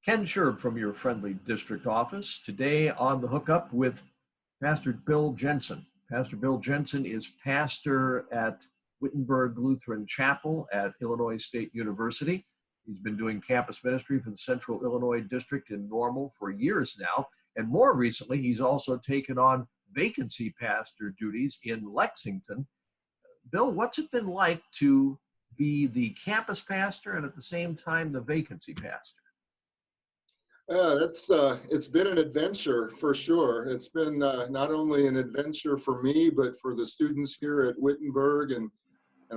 Ken Schurb from your friendly district office. Today on the hookup with Pastor Bill Jensen. Pastor Bill Jensen is pastor at Wittenberg Lutheran Chapel at Illinois State University. He's been doing campus ministry for the Central Illinois District in Normal for years now. And more recently, he's also taken on vacancy pastor duties in Lexington. Bill, what's it been like to be the campus pastor and at the same time the vacancy pastor? It's been an adventure for sure. It's been not only an adventure for me, but for the students here at Wittenberg, and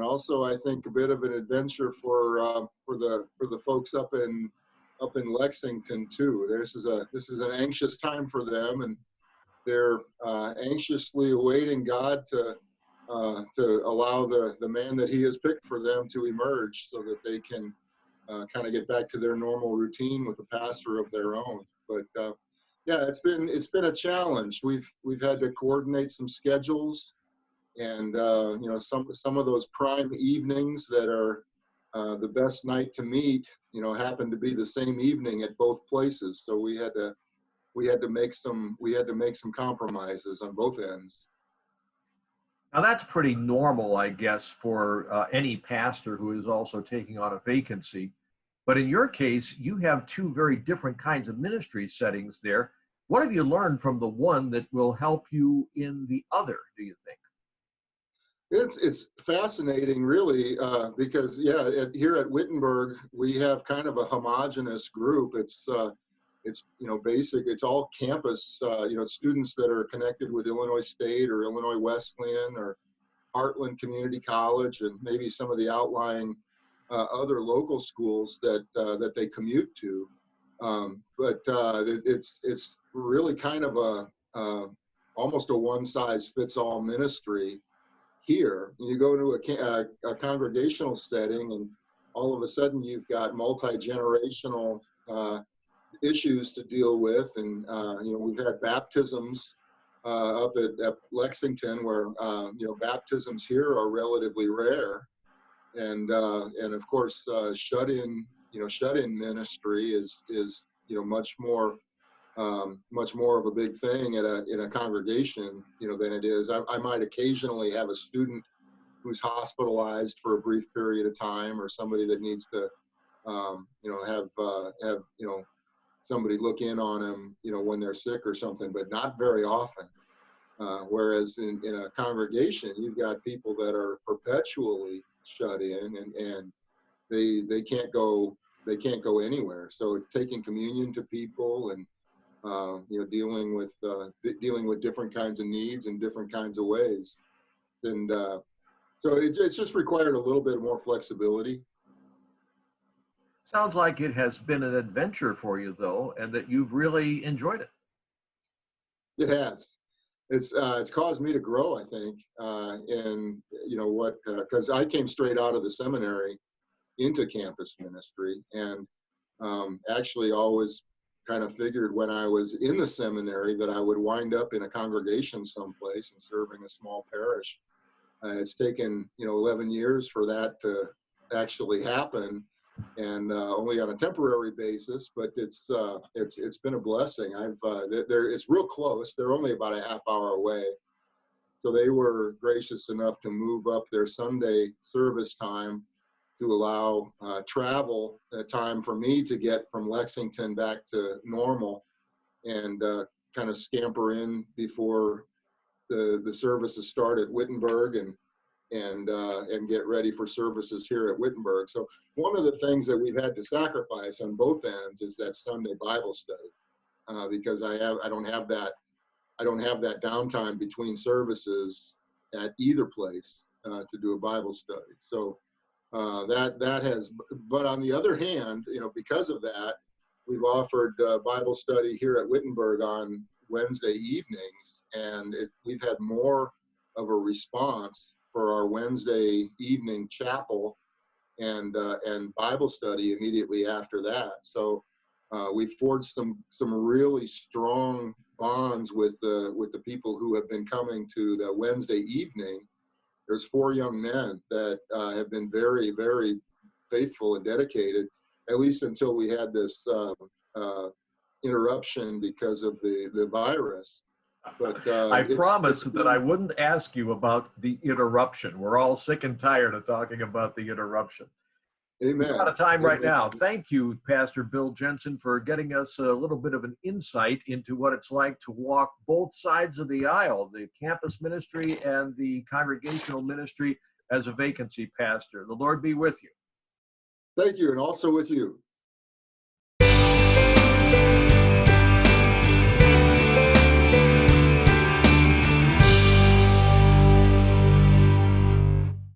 also I think a bit of an adventure for the folks up in Lexington too. This is an anxious time for them, and they're anxiously awaiting God to allow the man that He has picked for them to emerge, so that they can kind of get back to their normal routine with a pastor of their own. But yeah, it's been a challenge. We've had to coordinate some schedules, and some of those prime evenings that are the best night to meet, happen to be the same evening at both places. So we had to make some compromises on both ends. Now that's pretty normal, I guess, for any pastor who is also taking on a vacancy. But in your case, you have two very different kinds of ministry settings there. What have you learned from the one that will help you in the other, do you think? It's fascinating, really, because here at Wittenberg we have kind of a homogenous group. It's basic. It's all campus, students that are connected with Illinois State or Illinois Wesleyan or Heartland Community College, and maybe some of the outlying other local schools that they commute to. But it's really kind of almost a one-size-fits-all ministry here. You go to a congregational setting, and all of a sudden you've got multi-generational issues to deal with, and we've had baptisms up at Lexington, where baptisms here are relatively rare, and of course shut-in ministry is much more of a big thing in a congregation than it is. I might occasionally have a student who's hospitalized for a brief period of time, or somebody that needs to have somebody look in on them, when they're sick or something, but not very often. Whereas in a congregation, you've got people that are perpetually shut in, and they can't go anywhere. So it's taking communion to people, and dealing with different kinds of needs in different kinds of ways, and so it's just required a little bit more flexibility. Sounds like it has been an adventure for you, though, and that you've really enjoyed it. It has. It's caused me to grow, I think, because I came straight out of the seminary into campus ministry, and actually always kind of figured when I was in the seminary that I would wind up in a congregation someplace and serving a small parish. It's taken 11 years for that to actually happen, and only on a temporary basis, but it's been a blessing. It's real close. They're only about a half hour away, so they were gracious enough to move up their Sunday service time to allow travel time for me to get from Lexington back to Normal, and kind of scamper in before the services start at Wittenberg, and get ready for services here at Wittenberg. So one of the things that we've had to sacrifice on both ends is that Sunday Bible study, because I don't have that downtime between services at either place to do a Bible study. So that has, but on the other hand, because of that, we've offered Bible study here at Wittenberg on Wednesday evenings, and we've had more of a response for our Wednesday evening chapel and Bible study immediately after that. So we've forged some really strong bonds with the people who have been coming to the Wednesday evening. There's 4 young men that have been very, very faithful and dedicated, at least until we had this interruption because of the virus. But I it's promised that I been, wouldn't ask you about the interruption. We're all sick and tired of talking about the interruption. We're out amen. of time right Amen. now. Thank you, Pastor Bill Jensen, for getting us a little bit of an insight into what it's like to walk both sides of the aisle, the campus ministry and the congregational ministry as a vacancy pastor. The Lord be with you. Thank you, and also with you.